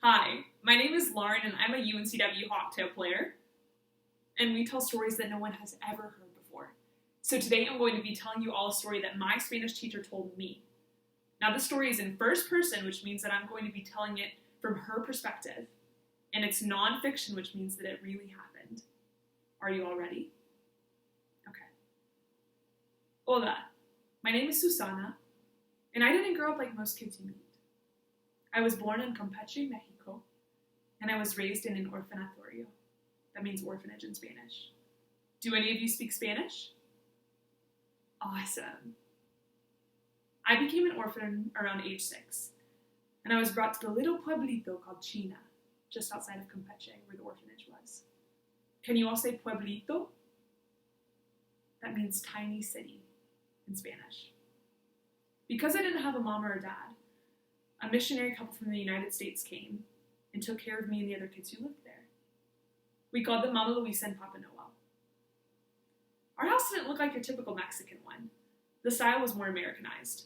Hi, my name is Lauren and I'm a UNCW Hawktail player, and we tell stories that no one has ever heard before. So today I'm going to be telling you all a story that my Spanish teacher told me. Now this story is in first person, which means that I'm going to be telling it from her perspective, and it's non-fiction, which means that it really happened. Are you all ready? Okay. Hola, my name is Susana, and I didn't grow up like most kids you meet. I was born in Campeche, Mexico, and I was raised in an orfanatorio. That means orphanage in Spanish. Do any of you speak Spanish? Awesome. I became an orphan around age 6, and I was brought to the little pueblito called China, just outside of Campeche, where the orphanage was. Can you all say pueblito? That means tiny city in Spanish. Because I didn't have a mom or a dad, a missionary couple from the United States came and took care of me and the other kids who lived there. We called them Mama Luisa and Papa Noel. Our house didn't look like your typical Mexican one. The style was more Americanized.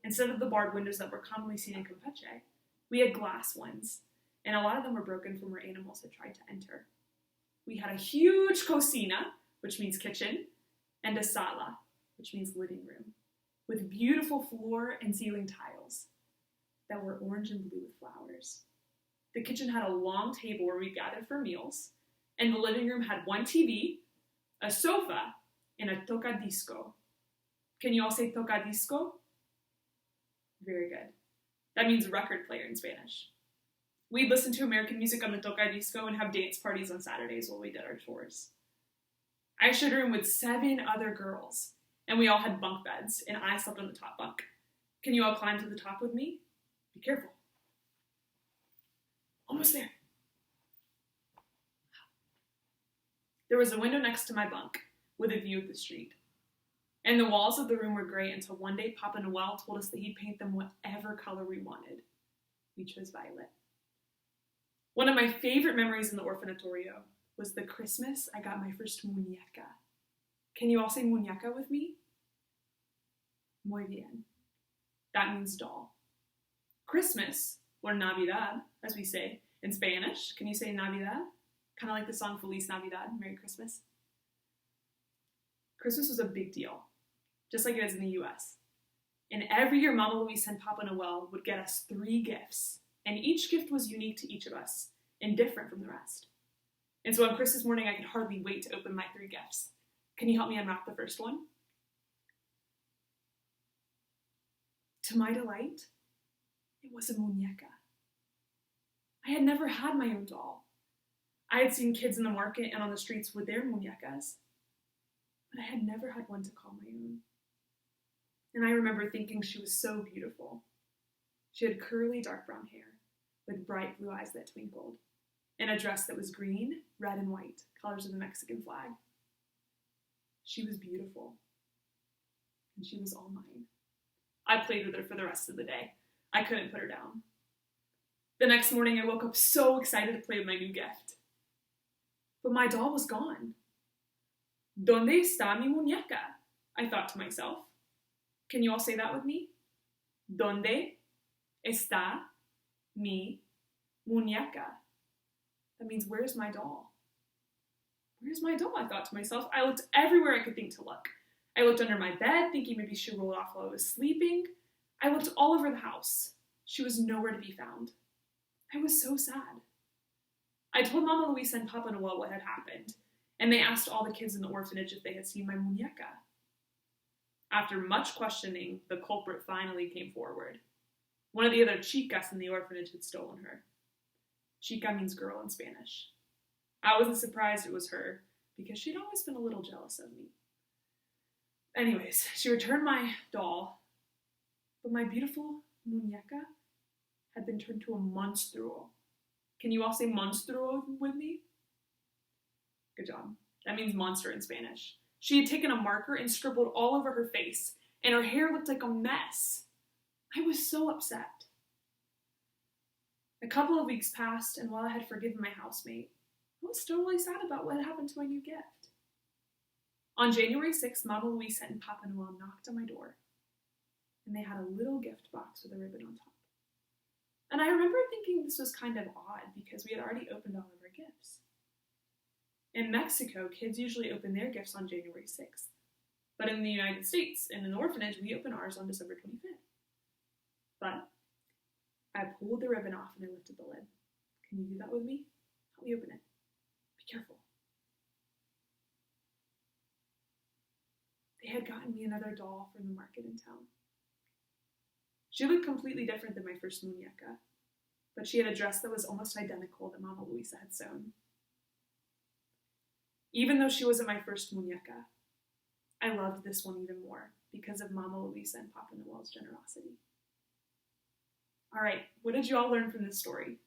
Instead of the barred windows that were commonly seen in Campeche, we had glass ones, and a lot of them were broken from where animals had tried to enter. We had a huge cocina, which means kitchen, and a sala, which means living room, with beautiful floor and ceiling tiles that were orange and blue with flowers. The kitchen had a long table where we gathered for meals, and the living room had one TV, a sofa, and a tocadisco. Can you all say tocadisco? Very good. That means record player in Spanish. We'd listen to American music on the tocadisco and have dance parties on Saturdays while we did our chores. I shared a room with 7 other girls, and we all had bunk beds, and I slept on the top bunk. Can you all climb to the top with me? Be careful. Almost there. There was a window next to my bunk with a view of the street. And the walls of the room were gray until one day Papa Noel told us that he'd paint them whatever color we wanted. We chose violet. One of my favorite memories in the orfanatorio was the Christmas I got my first muñeca. Can you all say muñeca with me? Muy bien. That means doll. Christmas, or Navidad, as we say in Spanish. Can you say Navidad? Kind of like the song Feliz Navidad, Merry Christmas. Christmas was a big deal, just like it is in the US. And every year, Mama Luisa and Papa Noel would get us 3 gifts, and each gift was unique to each of us and different from the rest. And so on Christmas morning, I could hardly wait to open my 3 gifts. Can you help me unwrap the first one? To my delight, it was a muñeca. I had never had my own doll. I had seen kids in the market and on the streets with their muñecas, but I had never had one to call my own. And I remember thinking she was so beautiful. She had curly dark brown hair with bright blue eyes that twinkled, and a dress that was green, red, and white, colors of the Mexican flag. She was beautiful, and she was all mine. I played with her for the rest of the day. I couldn't put her down. The next morning, I woke up so excited to play with my new gift. But my doll was gone. ¿Dónde está mi muñeca? I thought to myself. Can you all say that with me? ¿Dónde está mi muñeca? That means, where's my doll? Where's my doll? I thought to myself. I looked everywhere I could think to look. I looked under my bed, thinking maybe she rolled off while I was sleeping. I looked all over the house. She was nowhere to be found. I was so sad. I told Mama Luisa and Papa Noel what had happened, and they asked all the kids in the orphanage if they had seen my muñeca. After much questioning, the culprit finally came forward. One of the other chicas in the orphanage had stolen her. Chica means girl in Spanish. I wasn't surprised it was her, because she'd always been a little jealous of me. Anyways, she returned my doll, but my beautiful muñeca had been turned to a monstruo. Can you all say monstruo with me? Good job. That means monster in Spanish. She had taken a marker and scribbled all over her face, and her hair looked like a mess. I was so upset. A couple of weeks passed, and while I had forgiven my housemate, I was still really sad about what had happened to my new gift. On January 6th, Mama Luisa and Papa Noel knocked on my door, and they had a little gift box with a ribbon on top. And I remember thinking this was kind of odd because we had already opened all of our gifts. In Mexico, kids usually open their gifts on January 6th. But in the United States, in an orphanage, we open ours on December 25th. But I pulled the ribbon off and I lifted the lid. Can you do that with me? Help me open it. Be careful. They had gotten me another doll from the market in town. She looked completely different than my first muñeca, but she had a dress that was almost identical that Mama Luisa had sewn. Even though she wasn't my first muñeca, I loved this one even more because of Mama Luisa and Papa Noel's generosity. All right, what did you all learn from this story?